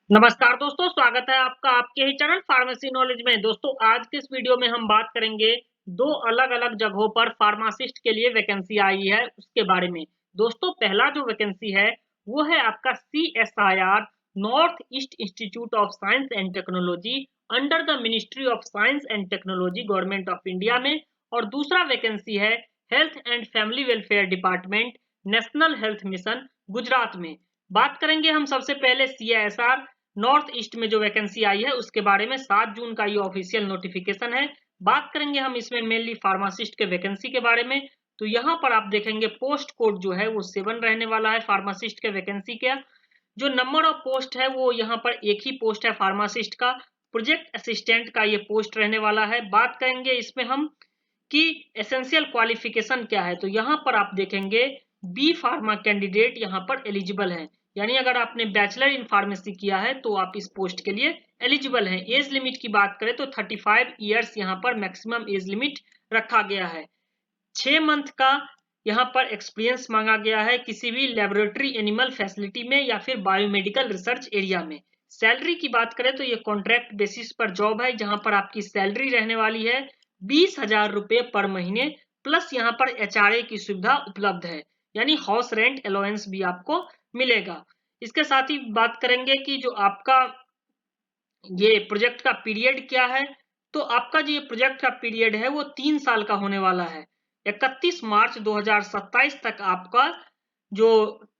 नमस्कार दोस्तों, स्वागत है आपका आपके ही चैनल फार्मेसी नॉलेज में। दोस्तों, आज के इस वीडियो में हम बात करेंगे दो अलग-अलग जगहों पर फार्मासिस्ट के लिए वैकेंसी आई है उसके बारे में। दोस्तों, पहला जो वैकेंसी है वो है आपका CSIR north east institute of science and technology under the ministry of science and technology government of India में। और दूसरा वैकेंसी है health and family welfare department national health mission Gujarat में। बात करेंगे हम सबसे पहले CSR नॉर्थ ईस्ट में जो वैकेंसी आई है उसके बारे में। 7 जून का ये ऑफिशियल नोटिफिकेशन है। बात करेंगे हम इसमें मेनली फार्मासिस्ट के वैकेंसी के बारे में। तो यहाँ पर आप देखेंगे पोस्ट कोड जो है वो 7 रहने वाला है फार्मासिस्ट के वैकेंसी का। जो नंबर ऑफ पोस्ट है वो यहाँ पर एक ही पोस्ट है फार्मासिस्ट का। प्रोजेक्ट असिस्टेंट का ये पोस्ट रहने वाला है। बात करेंगे इसमें हम कि एसेंशियल क्वालिफिकेशन क्या है। तो यहाँ पर आप देखेंगे बी फार्मा कैंडिडेट यहाँ पर एलिजिबल है, यानी अगर आपने बैचलर इन फार्मेसी किया है तो आप इस पोस्ट के लिए एलिजिबल हैं। एज लिमिट की बात करें तो 35 ईयर्स यहाँ पर मैक्सिमम एज लिमिट रखा गया है। 6 मंथ का यहाँ पर एक्सपीरियंस मांगा गया है किसी भी लेबोरेटरी एनिमल फैसिलिटी में या फिर बायोमेडिकल रिसर्च एरिया में। सैलरी की बात करें तो ये कॉन्ट्रैक्ट बेसिस पर जॉब है जहां पर आपकी सैलरी रहने वाली है 20,000 रुपये पर महीने, प्लस यहाँ पर HRA की सुविधा उपलब्ध है, यानी हाउस रेंट अलाउंस भी आपको मिलेगा। इसके साथ ही बात करेंगे कि जो आपका ये प्रोजेक्ट का पीरियड क्या है। तो आपका जो ये प्रोजेक्ट का पीरियड है वो 3 साल का होने वाला है। 31 मार्च 2027 तक आपका जो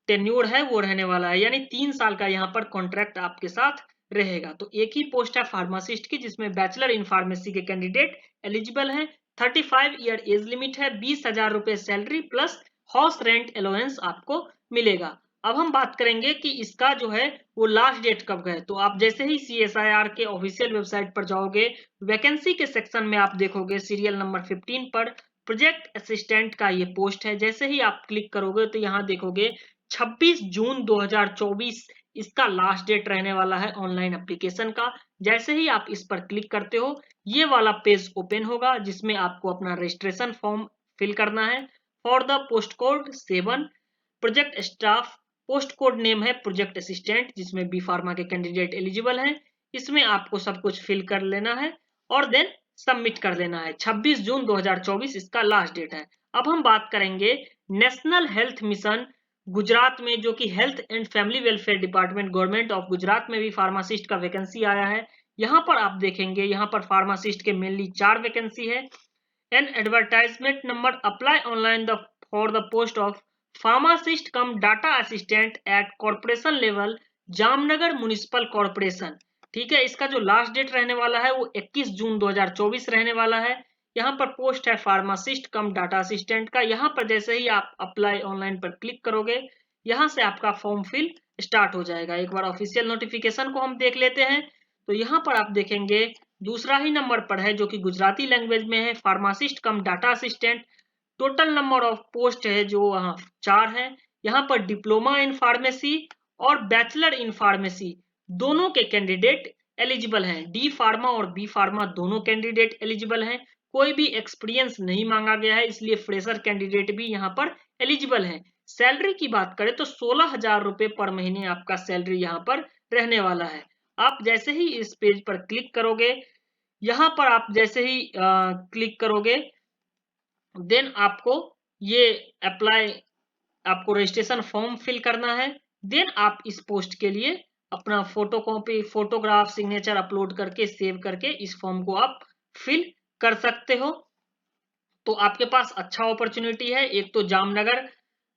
टेन्योर है वो रहने वाला है, यानी 3 साल का यहाँ पर कॉन्ट्रैक्ट आपके साथ रहेगा। तो एक ही पोस्ट है फार्मासिस्ट की जिसमें बैचलर इन फार्मेसी के कैंडिडेट एलिजिबल हैं। 35 ईयर एज लिमिट है, 20,000 रुपये salary plus house rent allowance आपको मिलेगा। अब हम बात करेंगे कि इसका जो है वो लास्ट डेट कब है। तो आप जैसे ही CSIR के ऑफिशियल वेबसाइट पर जाओगे, वैकेंसी के सेक्शन में आप देखोगे सीरियल नंबर 15 पर प्रोजेक्ट असिस्टेंट का ये पोस्ट है। जैसे ही आप क्लिक करोगे तो यहाँ देखोगे 26 जून 2024 इसका लास्ट डेट रहने वाला है ऑनलाइन एप्लीकेशन का। जैसे ही आप इस पर क्लिक करते हो ये वाला पेज ओपन होगा जिसमें आपको अपना रजिस्ट्रेशन फॉर्म फिल करना है for the post code 7 project staff. Post code name है प्रोजेक्ट असिस्टेंट जिसमें बी फार्मा के कैंडिडेट एलिजिबल हैं। इसमें आपको सब कुछ फिल कर लेना है और देन सबमिट कर देना है। 26 जून 2024 इसका लास्ट डेट है। अब हम बात करेंगे नेशनल हेल्थ मिशन गुजरात में, जो कि health and family welfare department government of Gujarat में भी फार्मासिस्ट का वैकेंसी आया है। यहाँ पर आप देखेंगे यहाँ पर फार्मासिस्ट के मेनली 4 वैकेंसी है। An advertisement number apply online the for the post of pharmacist come data assistant eight corporation level Jamnagar municipal corporation. ठीक है, इसका जो लास्ट डेट रहने वाला है वो 21 जून 2024 रहने वाला है। यहाँ पर पोस्ट है फार्मासिस्ट कम डाटा असिस्टेंट का। यहाँ पर जैसे ही आप अप्लाई ऑनलाइन पर क्लिक करोगे यहाँ से आपका फॉर्म फिल स्टार्ट हो जाएगा। एक बार ऑफिशियल नोटिफिकेशन को हम देख लेते हैं। तो यहाँ पर आप देखेंगे दूसरा ही नंबर पर है जो कि गुजराती लैंग्वेज में है, pharmacist come data assistant. Total number of post है जो वहाँ 4 है। यहाँ पर डिप्लोमा इन फार्मेसी और बैचलर इन फार्मेसी दोनों के कैंडिडेट एलिजिबल हैं। डी फार्मा और बी फार्मा दोनों कैंडिडेट एलिजिबल हैं। कोई भी एक्सपीरियंस नहीं मांगा गया है, इसलिए फ्रेशर कैंडिडेट भी यहाँ पर एलिजिबल हैं। सैलरी की बात करें तो 16,000 रुपये पर महीने आपका सैलरी यहाँ पर रहने वाला है। आप जैसे ही इस पेज पर क्लिक करोगे यहाँ पर आप जैसे ही क्लिक करोगे देन आपको ये अप्लाई आपको रजिस्ट्रेशन फॉर्म फिल करना है। देन आप इस पोस्ट के लिए अपना photo copy photograph signature upload करके सेव करके इस फॉर्म को आप फिल कर सकते हो। तो आपके पास अच्छा अपॉर्चुनिटी है। एक तो जामनगर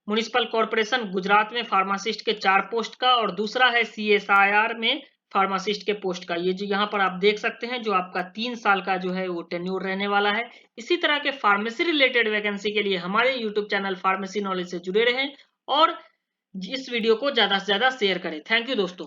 म्युनिसिपल कॉर्पोरेशन गुजरात में फार्मासिस्ट के 4 पोस्ट का और दूसरा है CSIR में फार्मासिस्ट के पोस्ट का। ये जो यहाँ पर आप देख सकते हैं जो आपका 3 साल का जो है वो टेन्योर रहने वाला है। इसी तरह के फार्मेसी रिलेटेड वैकेंसी के लिए हमारे यूट्यूब चैनल फार्मेसी नॉलेज से जुड़े रहें और इस वीडियो को ज्यादा से ज्यादा शेयर करें। थैंक यू दोस्तों।